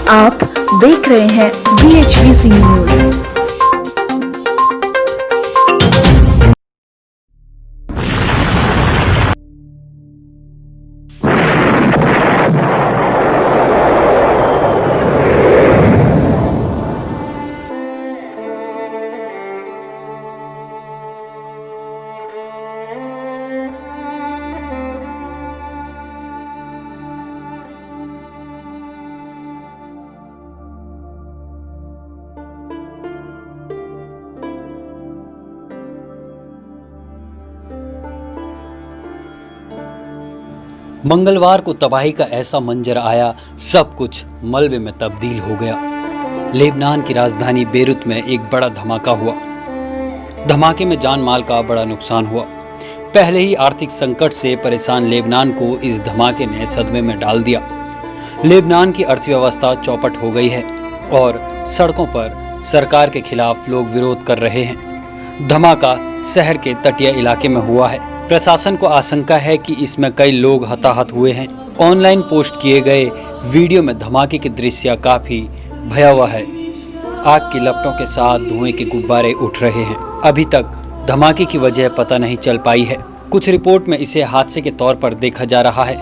आप देख रहे हैं BHBC न्यूज। मंगलवार को तबाही का ऐसा मंजर आया, सब कुछ मलबे में तब्दील हो गया। लेबनान की राजधानी बेरूत में एक बड़ा धमाका हुआ। धमाके में जान माल का बड़ा नुकसान हुआ। पहले ही आर्थिक संकट से परेशान लेबनान को इस धमाके ने सदमे में डाल दिया। लेबनान की अर्थव्यवस्था चौपट हो गई है और सड़कों पर सरकार के खिलाफ लोग विरोध कर रहे हैं। धमाका शहर के तटीय इलाके में हुआ है। प्रशासन को आशंका है कि इसमें कई लोग हताहत हुए हैं। ऑनलाइन पोस्ट किए गए वीडियो में धमाके के दृश्य काफी भयावह है। आग की लपटों के साथ धुएं के गुब्बारे उठ रहे हैं। अभी तक धमाके की वजह पता नहीं चल पाई है। कुछ रिपोर्ट में इसे हादसे के तौर पर देखा जा रहा है।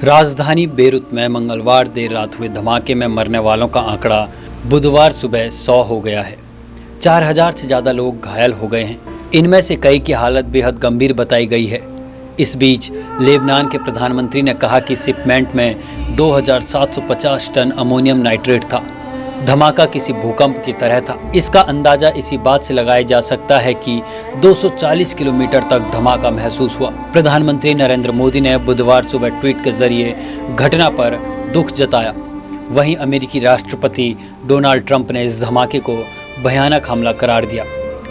राजधानी बेरूत में मंगलवार देर रात हुए धमाके में मरने वालों का आंकड़ा बुधवार सुबह 100 हो गया है। 4000 से ज़्यादा लोग घायल हो गए हैं। इनमें से कई की हालत बेहद गंभीर बताई गई है। इस बीच लेबनान के प्रधानमंत्री ने कहा कि शिपमेंट में 2750 टन अमोनियम नाइट्रेट था। धमाका किसी भूकंप की तरह था। इसका अंदाजा इसी बात से लगाया जा सकता है कि 240 किलोमीटर तक धमाका महसूस हुआ। प्रधानमंत्री नरेंद्र मोदी ने बुधवार सुबह ट्वीट के जरिए घटना पर दुख जताया। वहीं अमेरिकी राष्ट्रपति डोनाल्ड ट्रंप ने इस धमाके को भयानक हमला करार दिया।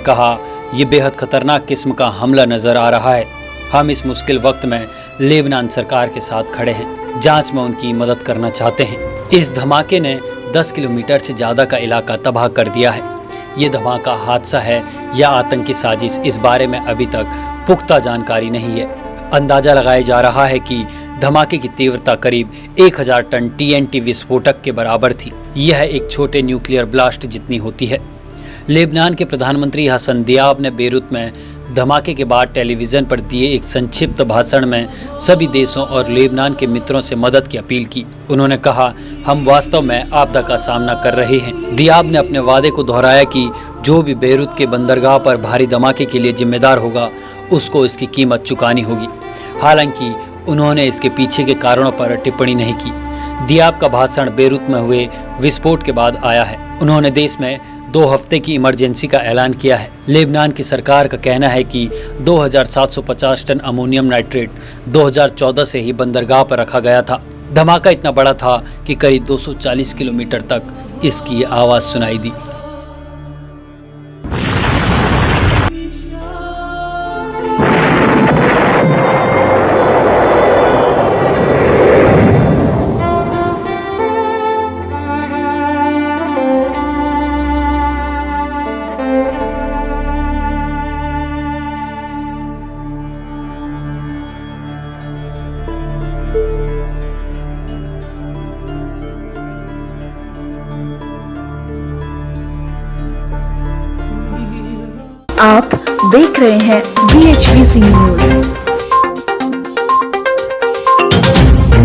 कहा, यह बेहद खतरनाक किस्म का हमला नजर आ रहा है। हम इस मुश्किल वक्त में लेबनान सरकार के साथ खड़े हैं, जांच में उनकी मदद करना चाहते हैं। इस धमाके ने 10 किलोमीटर से ज़्यादा का इलाका तबाह कर दिया है। ये धमाका हादसा है या आतंकी साजिश, इस बारे में अभी तक पुख्ता जानकारी नहीं है। अंदाजा लगाया जा रहा है कि धमाके की तीव्रता करीब 1000 टन TNT विस्फोटक के बराबर थी। यह एक छोटे न्यूक्लियर ब्लास्ट जितनी होती है। लेबनान के प्रधानमंत्री हसन दियाब ने बेरूत में धमाके के बाद टेलीविज़न पर दिए एक संक्षिप्त भाषण में सभी देशों और लेबनान के मित्रों से मदद की अपील की। उन्होंने कहा, हम वास्तव में आपदा का सामना कर रहे हैं। दियाब ने अपने वादे को दोहराया कि जो भी बेरूत के बंदरगाह पर भारी धमाके के लिए जिम्मेदार होगा, उसको इसकी कीमत चुकानी होगी। हालांकि उन्होंने इसके पीछे के कारणों पर टिप्पणी नहीं की। दियाब का भाषण बेरूत में हुए विस्फोट के बाद आया है। उन्होंने देश में 2 हफ्ते की इमरजेंसी का ऐलान किया है। लेबनान की सरकार का कहना है कि 2750 टन अमोनियम नाइट्रेट 2014 से ही बंदरगाह पर रखा गया था। धमाका इतना बड़ा था कि करीब 240 किलोमीटर तक इसकी आवाज़ सुनाई दी। आप देख रहे हैं BHBC न्यूज।